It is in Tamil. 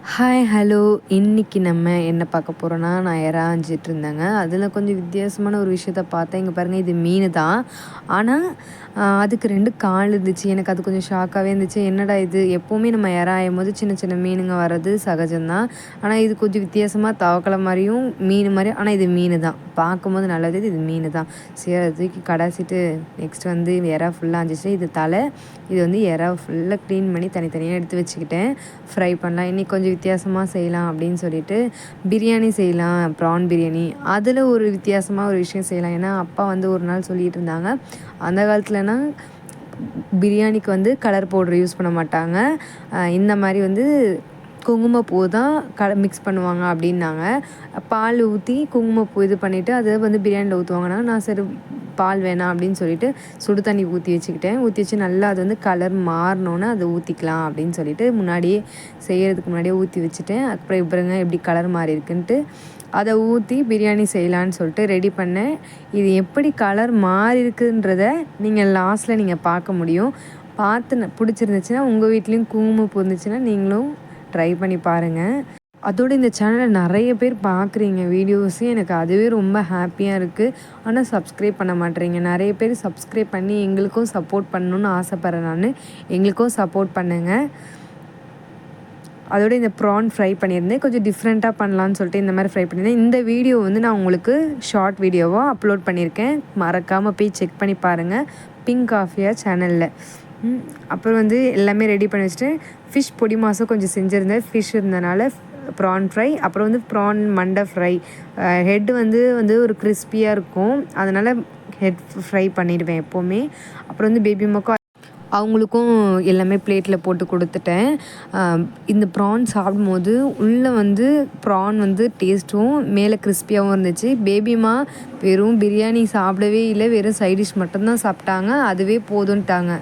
ஹாய் ஹலோ இன்னைக்கு நம்ம என்ன பார்க்க போகிறோன்னா நான் இறாஞ்சிட்டு இருந்தேங்க. அதில் கொஞ்சம் வித்தியாசமான ஒரு விஷயத்த பார்த்தேன். இங்கே பாருங்கள், இது மீன் தான். ஆனால் அதுக்கு 2 கால் இருந்துச்சு. எனக்கு அது கொஞ்சம் ஷாக்காகவே இருந்துச்சு. என்னடா இது, எப்போவுமே நம்ம இறாயும் போது சின்ன சின்ன மீனுங்க வர்றது சகஜம்தான். ஆனால் இது கொஞ்சம் வித்தியாசமாக தவக்கலை மாதிரியும் மீன் மாதிரியும், ஆனால் இது மீன் தான். பார்க்கும்போது நல்லது, இது மீன் தான். சரி, அதை தூக்கி கடாசிட்டு நெக்ஸ்ட் வந்து இறா ஃபுல்லாக இருந்துச்சு. இது தலை. இது வந்து இறா ஃபுல்லாக க்ளீன் பண்ணி தனித்தனியாக எடுத்து வச்சுக்கிட்டேன். ஃப்ரை பண்ணலாம். இன்றைக்கி கொஞ்சம் வித்தியாசமாக செய்யலாம் அப்படின்னு சொல்லிட்டு பிரியாணி செய்யலாம், ப்ரான் பிரியாணி. அதில் ஒரு வித்தியாசமாக ஒரு விஷயம் செய்யலாம். ஏன்னா அப்பா வந்து ஒரு நாள் சொல்லிகிட்டு இருந்தாங்க, அந்த காலத்துலனா பிரியாணிக்கு வந்து கலர் பவுடர் யூஸ் பண்ண மாட்டாங்க, இந்த மாதிரி வந்து குங்குமப்பூ தான் மிக்ஸ் பண்ணுவாங்க அப்படின்னாங்க. பால் ஊற்றி குங்குமப்பூ இது பண்ணிவிட்டு அதை வந்து பிரியாணியில் ஊற்றுவாங்கன்னா, நான் சரி பால் வேணாம் அப்படின்னு சொல்லிட்டு சுடு தண்ணி ஊற்றி வச்சுக்கிட்டேன். ஊற்றி வச்சு நல்லா அது வந்து கலர் மாறினோன்னே அதை ஊற்றிக்கலாம் அப்படின்னு சொல்லிட்டு முன்னாடியே செய்கிறதுக்கு முன்னாடியே ஊற்றி வச்சுட்டேன். அப்புறம் இப்போங்க எப்படி கலர் மாறி இருக்குன்ட்டு அதை ஊற்றி பிரியாணி செய்யலான்னு சொல்லிட்டு ரெடி பண்ணேன். இது எப்படி கலர் மாறி இருக்குன்றத நீங்கள் லாஸ்ட்டில் நீங்கள் பார்க்க முடியும். பார்த்து பிடிச்சிருந்துச்சுன்னா உங்கள் வீட்லேயும் குங்குமப்பூ இருந்துச்சுன்னா நீங்களும் ட்ரை பண்ணி பாருங்கள். அதோடு இந்த சேனலை நிறைய பேர் பார்க்குறீங்க வீடியோஸு, எனக்கு அதுவே ரொம்ப ஹாப்பியாக இருக்குது. ஆனால் சப்ஸ்கிரைப் பண்ண மாட்டேறீங்க. நிறைய பேர் சப்ஸ்கிரைப் பண்ணி எங்களுக்கும் சப்போர்ட் பண்ணணுன்னு ஆசைப்பட்றேன். நான் எங்களுக்கும் சப்போர்ட் பண்ணுங்கள். அதோடு இந்த ப்ரான் ஃப்ரை பண்ணியிருந்தேன். கொஞ்சம் டிஃப்ரெண்ட்டாக பண்ணலான்னு சொல்லிட்டு இந்த மாதிரி ஃப்ரை பண்ணியிருந்தேன். இந்த வீடியோ வந்து நான் உங்களுக்கு ஷார்ட் வீடியோவாக அப்லோட் பண்ணியிருக்கேன். மறக்காமல் போய் செக் பண்ணி பாருங்கள், பிங்க் காஃபியா சேனலில். அப்புறம் வந்து எல்லாமே ரெடி பண்ணி வச்சுட்டு ஃபிஷ் பொடி மாதம் கொஞ்சம் செஞ்சுருந்தேன். ஃபிஷ் இருந்தனால ப்ரான் ஃப்ரை, அப்புறம் வந்து ப்ரான் மண்டை ஃப்ரை. ஹெட்டு வந்து ஒரு கிறிஸ்பியாக இருக்கும், அதனால் ஹெட் ஃப்ரை பண்ணிவிடுவேன் எப்போவுமே. அப்புறம் வந்து பேபி அம்மாக்கும் அவங்களுக்கும் எல்லாமே பிளேட்டில் போட்டு கொடுத்துட்டேன். இந்த ப்ரான் சாப்பிடும்போது உள்ளே வந்து ப்ரான் வந்து டேஸ்ட்டும் மேலே கிறிஸ்பியாகவும் இருந்துச்சு. பேபிமா வெறும் பிரியாணி சாப்பிடவே இல்லை, வெறும் சைட் டிஷ் மட்டும்தான் சாப்பிட்டாங்க. அதுவே போதுன்ட்டாங்க.